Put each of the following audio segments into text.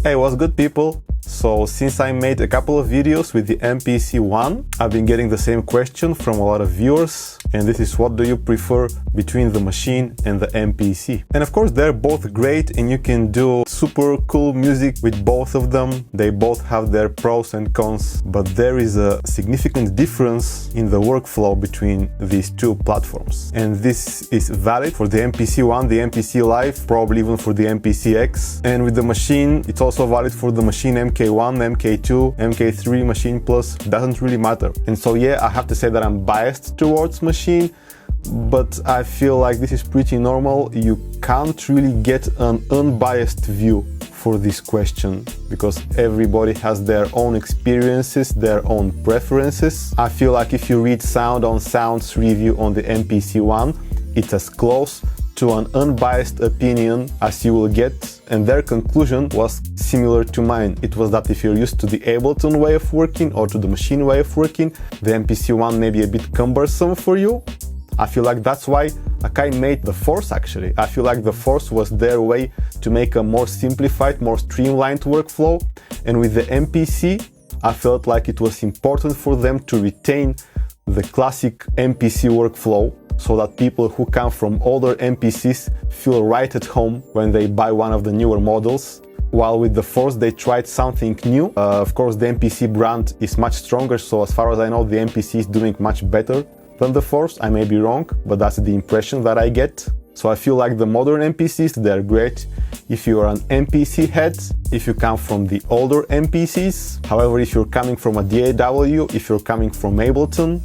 Hey, what's good, people? So since I made a couple of videos with the MPC One, I've been getting the same question from a lot of viewers, and this is: what do you prefer between the Maschine and the MPC? And of course they're both great and you can do super cool music with both of them. They both have their pros and cons, but there is a significant difference in the workflow between these two platforms. And this is valid for the MPC One, the MPC Live, probably even for the MPC X. And with the Maschine, it's also valid for the Maschine MK1, MK2, MK3, Maschine Plus, doesn't really matter. And so yeah, I have to say that I'm biased towards Maschine, but I feel like this is pretty normal. You can't really get an unbiased view for this question because everybody has their own experiences, their own preferences. I feel like if you read Sound on Sound's review on the MPC One, it's as close to an unbiased opinion as you will get, and their conclusion was similar to mine. It was that if you're used to the Ableton way of working or to the Maschine way of working, the MPC One may be a bit cumbersome for you. I feel like that's why Akai made the Force actually. I feel like the Force was their way to make a more simplified, more streamlined workflow, and with the MPC, I felt like it was important for them to retain the classic MPC workflow, so that people who come from older MPCs feel right at home when they buy one of the newer models. While with the Force they tried something new. Of course the MPC brand is much stronger, so as far as I know the MPC is doing much better than the Force. I may be wrong, but that's the impression that I get. So I feel like the modern MPCs, they're great if you're an MPC head, if you come from the older MPCs. However, if you're coming from a DAW, if you're coming from Ableton,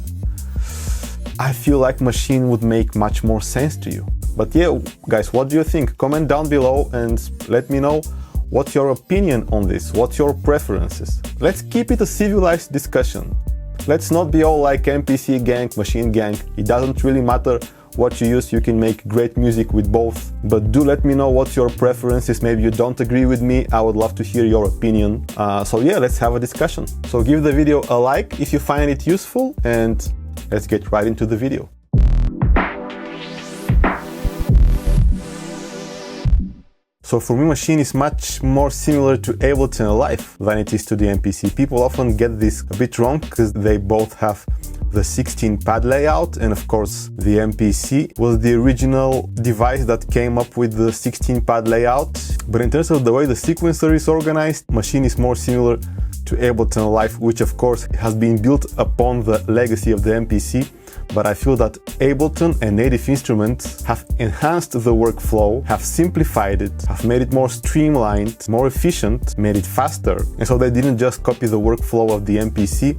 I feel like Maschine would make much more sense to you. But yeah, guys, what do you think? Comment down below and let me know what's your opinion on this, what's your preferences. Let's keep it a civilized discussion. Let's not be all like MPC gang, Maschine gang. It doesn't really matter what you use, you can make great music with both. But do let me know what's your preferences. Maybe you don't agree with me, I would love to hear your opinion. So yeah, let's have a discussion. So give the video a like if you find it useful, and let's get right into the video. So for me, Maschine is much more similar to Ableton Live than it is to the MPC. People often get this a bit wrong because they both have the 16-pad layout, and of course the MPC was the original device that came up with the 16-pad layout. But in terms of the way the sequencer is organized, Maschine is more similar to Ableton Live, which of course has been built upon the legacy of the MPC. But I feel that Ableton and Native Instruments have enhanced the workflow, have simplified it, have made it more streamlined, more efficient, made it faster. And so they didn't just copy the workflow of the MPC,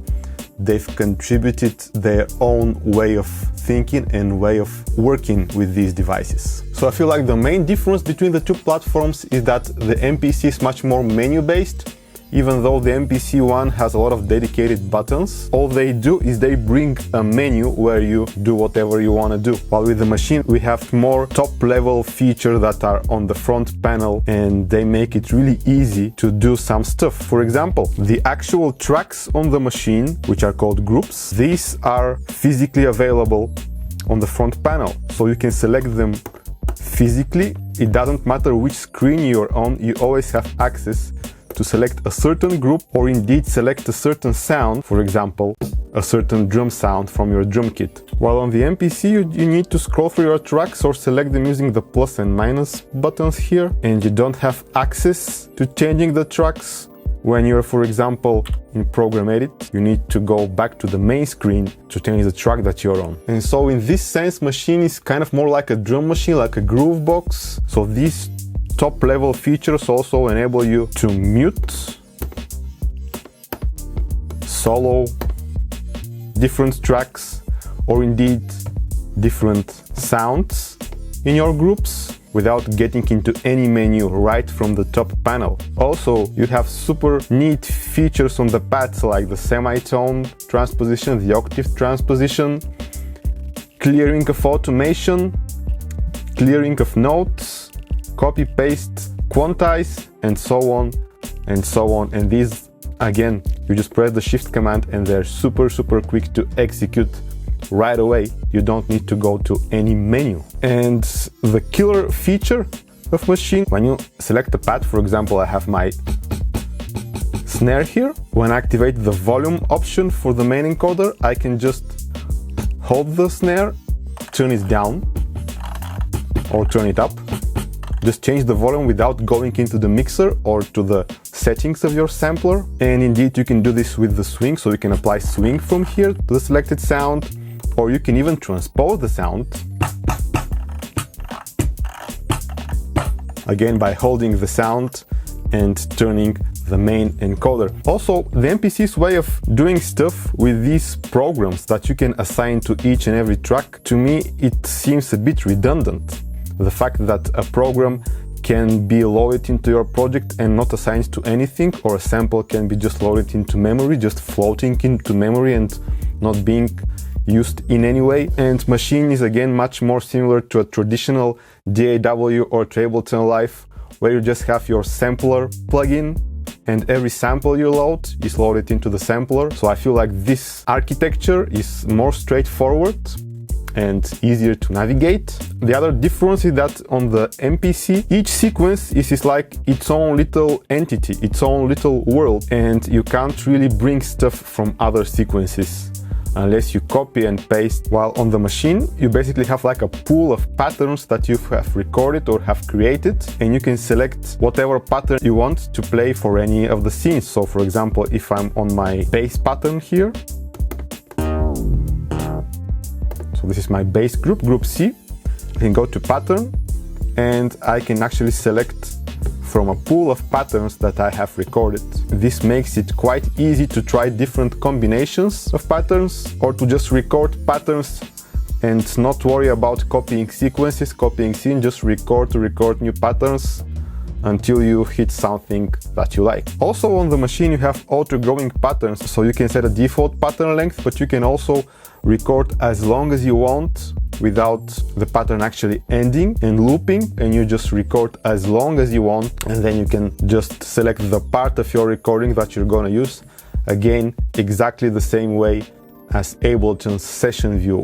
they've contributed their own way of thinking and way of working with these devices. So I feel like the main difference between the two platforms is that the MPC is much more menu-based. Even though the MPC One has a lot of dedicated buttons, all they do is they bring a menu where you do whatever you want to do. While with the Maschine, we have more top-level features that are on the front panel, and they make it really easy to do some stuff. For example, the actual tracks on the Maschine, which are called groups, these are physically available on the front panel. So you can select them physically. It doesn't matter which screen you're on, you always have access to select a certain group, or indeed select a certain sound, for example, a certain drum sound from your drum kit. While on the MPC you need to scroll through your tracks or select them using the plus and minus buttons here, and you don't have access to changing the tracks. When you're, for example, in Program Edit, you need to go back to the main screen to change the track that you're on. And so in this sense, Maschine is kind of more like a drum machine, like a groove box. So these top-level features also enable you to mute, solo different tracks, or indeed different sounds in your groups without getting into any menu right from the top panel. Also, you have super neat features on the pads like the semitone transposition, the octave transposition, clearing of automation, clearing of notes, copy, paste, quantize, and so on and so on. And these, again, you just press the shift command and they're super quick to execute right away. You don't need to go to any menu. And the killer feature of Maschine, when you select a pad, for example, I have my snare here. When I activate the volume option for the main encoder, I can just hold the snare, turn it down or turn it up. Just change the volume without going into the mixer or to the settings of your sampler. And indeed, you can do this with the swing, so you can apply swing from here to the selected sound, or you can even transpose the sound, again by holding the sound and turning the main encoder. Also, the MPC's way of doing stuff with these programs that you can assign to each and every track, to me it seems a bit redundant. The fact that a program can be loaded into your project and not assigned to anything, or a sample can be just loaded into memory, just floating into memory and not being used in any way. And Maschine is again much more similar to a traditional DAW or Ableton Live, where you just have your sampler plugin and every sample you load is loaded into the sampler. So I feel like this architecture is more straightforward and easier to navigate. The other difference is that on the MPC, each sequence is like its own little entity, its own little world, and you can't really bring stuff from other sequences unless you copy and paste. While on the Maschine, you basically have like a pool of patterns that you have recorded or have created, and you can select whatever pattern you want to play for any of the scenes. So for example, if I'm on my bass pattern here, so this is my bass group, group C, I can go to pattern and I can actually select from a pool of patterns that I have recorded. This makes it quite easy to try different combinations of patterns, or to just record patterns and not worry about copying sequences, copying scene, just record new patterns until you hit something that you like. Also on the Maschine you have auto-growing patterns, so you can set a default pattern length, but you can also record as long as you want without the pattern actually ending and looping, and you just record as long as you want, and then you can just select the part of your recording that you're gonna use. Again, exactly the same way as Ableton's session view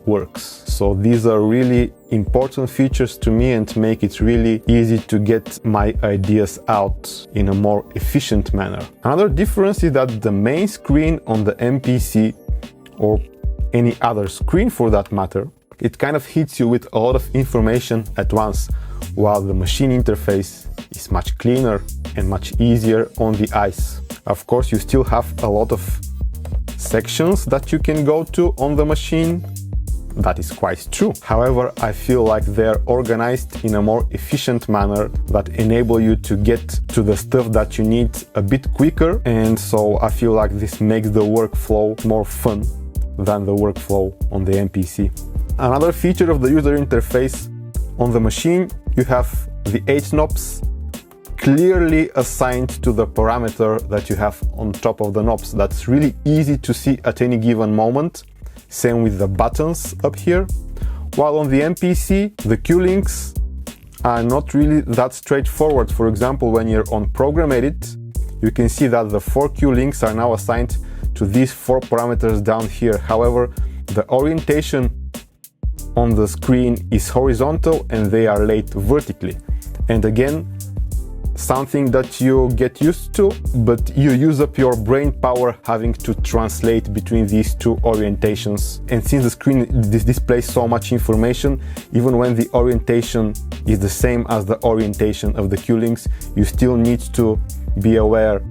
works. So these are really important features to me and make it really easy to get my ideas out in a more efficient manner. Another difference is that the main screen on the MPC, or any other screen for that matter, it kind of hits you with a lot of information at once, while the Maschine interface is much cleaner and much easier on the eyes. Of course, you still have a lot of sections that you can go to on the Maschine. That is quite true. However, I feel like they're organized in a more efficient manner that enable you to get to the stuff that you need a bit quicker, and so I feel like this makes the workflow more fun than the workflow on the MPC. Another feature of the user interface on the Maschine, you have the 8 knobs clearly assigned to the parameter that you have on top of the knobs. That's really easy to see at any given moment. Same with the buttons up here. While on the MPC, the cue links are not really that straightforward. For example, when you're on Program Edit, you can see that the 4 cue links are now assigned to these 4 parameters down here. However, the orientation on the screen is horizontal and they are laid vertically. And again, something that you get used to, but you use up your brain power having to translate between these two orientations. And since the screen displays so much information, even when the orientation is the same as the orientation of the cue links, you still need to be aware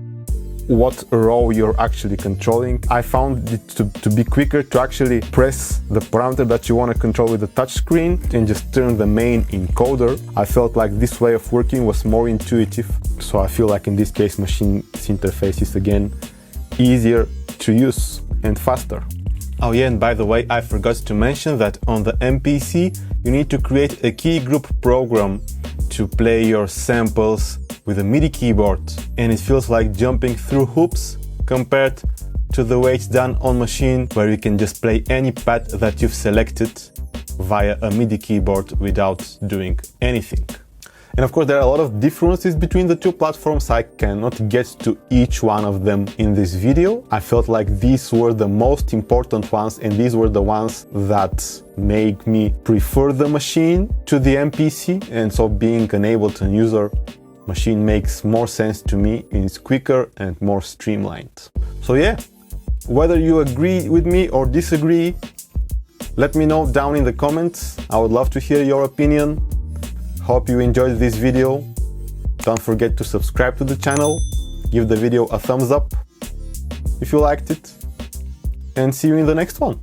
what row you're actually controlling. I found it to be quicker to actually press the parameter that you want to control with the touch screen and just turn the main encoder. I felt like this way of working was more intuitive, so I feel like in this case Maschine interface is again easier to use and faster. Oh yeah, and by the way, I forgot to mention that on the MPC you need to create a key group program to play your samples with a MIDI keyboard, and it feels like jumping through hoops compared to the way it's done on Maschine, where you can just play any pad that you've selected via a MIDI keyboard without doing anything. And of course there are a lot of differences between the two platforms. I cannot get to each one of them in this video. I felt like these were the most important ones, and these were the ones that make me prefer the Maschine to the MPC, and so being an Ableton user, Maschine makes more sense to me and it's quicker and more streamlined. So yeah, whether you agree with me or disagree, let me know down in the comments. I would love to hear your opinion. Hope you enjoyed this video. Don't forget to subscribe to the channel, give the video a thumbs up if you liked it, and see you in the next one.